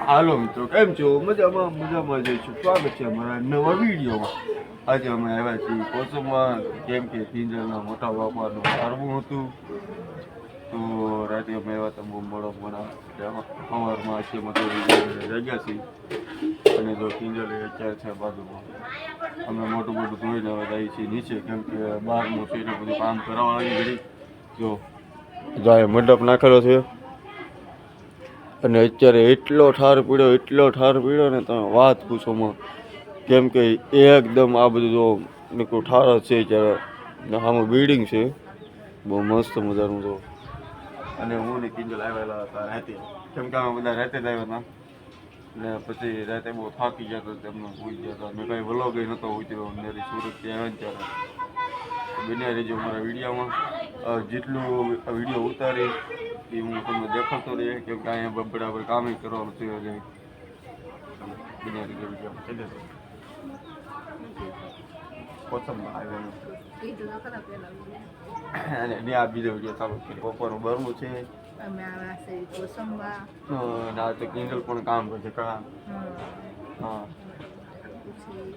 હાલો મિત્રો, કેમ છો? મજામાં જઈશું. સ્વાગત છે અમારા નવા વિડીયોમાં. આજે અમે આવ્યા છીએ કોસમમાં, કેમ કે પિંજરના મોટા બાપાનું હારવું હતું. તો રાતે અમે આવ્યા હતા બહુ મોડા સવારમાં જગ્યા છીએ. અને જો પિંજર અત્યારે છે બાજુમાં. અમે મોટું ધોઈને હવે જઈએ છીએ નીચે, કેમ કે બહારનું છે એટલે બધું કામ કરાવવાની ઘડી. જો જાય મંડપ નાખેલો છે. અને અત્યારે એટલો ઠાર પીડ્યો ને તમે વાત પૂછોમાં, કેમ કે એકદમ આ બધું જો નીકળું ઠાર જ છે. અત્યારે આમાં બિલ્ડિંગ છે બહુ મસ્ત મજાનું જો. અને હું ને કિંજલ આવેલા હતા રાતે, કેમ કે અમે બધા રાતે જ આવ્યા હતા. ને પછી રાતે બહુ થાકી ગયા હતા, તેમને ભૂઈ ગયા હતા. મેં કાંઈ વ્લોગ નહોતો ઉતર્યો. મારી સુરતથી આવ્યા ને ત્યારે બન્યા રહેજો મારા વિડીયોમાં. જેટલું વિડીયો ઉતારી એ હું તમને દેખાતો રહીએ, કેમ કે અહીંયા બરાબર કામ કરવાનું છે. એટલે બન્યા રહેજો વિડીયોમાં. થઈ જશે કોસમમાં આવ્યા અને આ બીજો વિડીયો ચાલુ છે. બપોરનું બરવું છે. ના તો કિંજલ પણ કામ કરશે. હા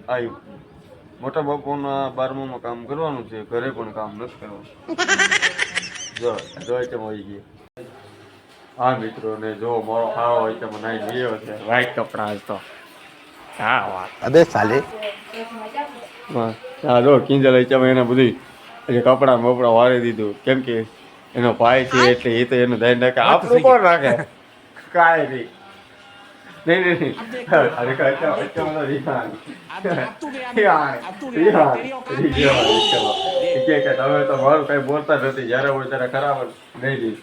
આવ્યું મોટા બાપુના 12મામાં કામ કરવાનું છે, ઘરે પણ કામ નથી કરવાનું. જો આઈટમ આવી ગઈ. હા મિત્રો, ને જો મારો ખાવો આઈટમ નાઈ ગયો છે. વ્હાઈટ કપડા જ તો હા વાત અબે સાલે. હા જો કિંજલ આઈટમ એને બધી કપડા બપડા વાળી દીધું, કેમ કે એનો ભાઈ છે એટલે એ તો એનું ધ્યાન રાખે. આપણું કોણ રાખે? કાંઈ નહીં. અરે તમે તો મારું કઈ બોલતા નથી. જયારે હોય ત્યારે ખરાબ નહીં.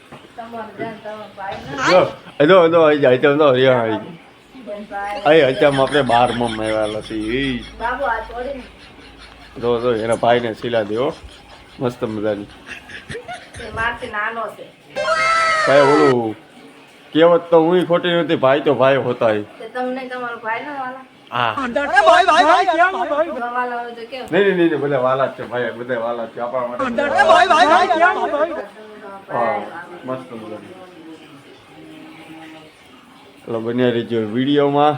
આપણે 12માં આવેલા છીએ. જો એના ભાઈને સિલા દેવો મસ્ત મજાની. ભાઈ ઓલું કહેવત તો હું ખોટી નથી, ભાઈ તો ભાઈ હોતા. નહીં બધા વાલા જ છે ભાઈ, બધા વાલા છે આપણા માટે. મસ્ત મજાની. ચલો બન્યા રહેજો વિડીયોમાં.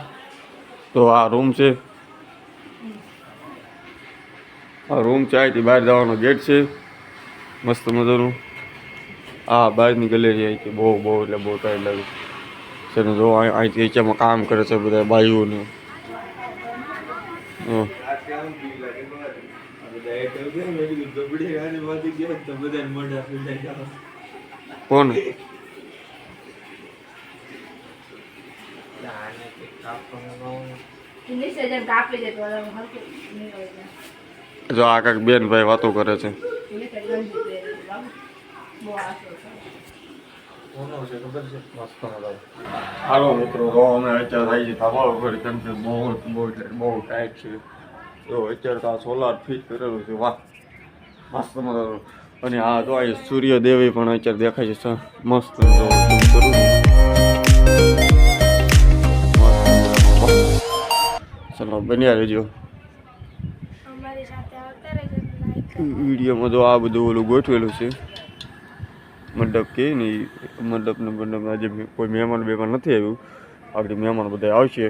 તો આ રૂમ છે, અહીંથી બહાર જવાનો ગેટ છે મસ્ત મજાનું. હા બહારની ગેલેરી અહીંથી બહુ એટલે બહુ ટાઈમ લાગે છે ને. જો અહીંથી એચમાં કામ કરે છે બધા ભાઈઓને. કોણ જો આ કાંઈક બેન ભાઈ વાતો કરે છે. હાલો મિત્રો, અમે અત્યારે આવી છીએ ધાબા ઉપર, કેમ કે બહુ ટાઈટ છે. તો અત્યારે તો આ સોલાર ફિટ કરેલું છે. વાહ મસ્ત મજાનું. અને આ તો આ સૂર્યદેવી પણ અત્યારે દેખાય છે મસ્ત. ચલો બન્યા રહેજો વિડીયોમાં. જો આ બધું ઓલું ગોઠવેલું છે મંડપ કે નહીં. મંડપ આજે કોઈ મહેમાન નથી આવ્યું. આગળ મહેમાન બધા આવશે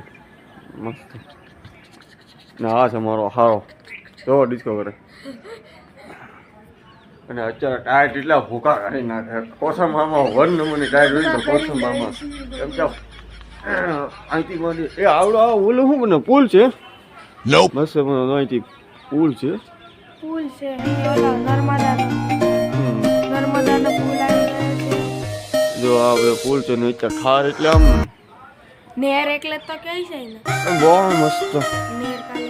મસ્ત. ને આ છે મારો હારો, જો ડિસ્કો કરે. અને અત્યારે ટાયર એટલા ભૂકા કાઢી નાખે. કોસંબામાં 1 નંબરની ટાયર હોય તો કોસંબામાં એમ કે અહીંથી માંડી એ આવડો ઓલું શું બને પુલ છે. બસ અહીંથી પુલ છે. જો આ પુલ છે ને અત્યારે ઠાર એટલે આમ નેર એટલે તો કઈ છે ને બહુ મસ્ત. નેર કાલે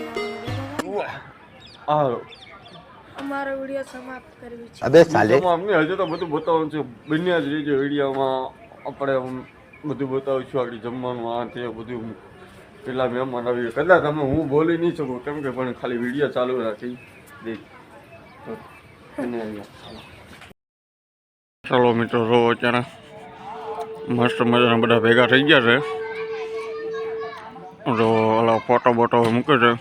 હાલો અમારો વિડિયો સમાપ્ત કરવી છે. અબે સાલે અમને હજુ તો બધું બતાવવાનું છે. બન્યા જ રહેજો વિડીયોમાં. આપણે બધું બતાવીશું. આગળ જમવાનું આ તે બધું. પેલા મહેમાન આવી કદાચ તમે હું બોલી નહીં શકું, કેમ કે પણ ખાલી વિડીયો ચાલુ રાખી દે. ચાલો મિત્રો, રો અત્યારે મસ્ત મજાના બધા ભેગા થઈ ગયા છે. તો ઓલા ફોટો બોટો મૂકે છે.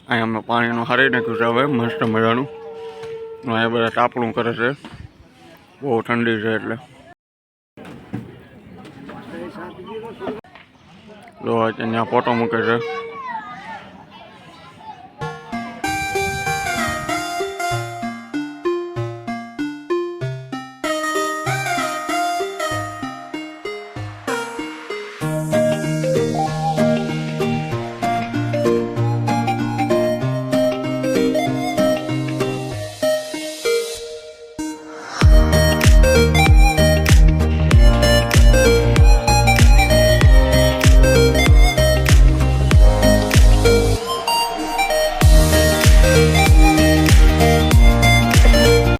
અહીંયા અમે પાણીનું હારી નાખ્યું છે હવે મસ્ત મજાનું. અહીંયા બધા તાપણું કરે છે, બહુ ઠંડી છે એટલે. જો ત્યાં ફોટો મૂકે છે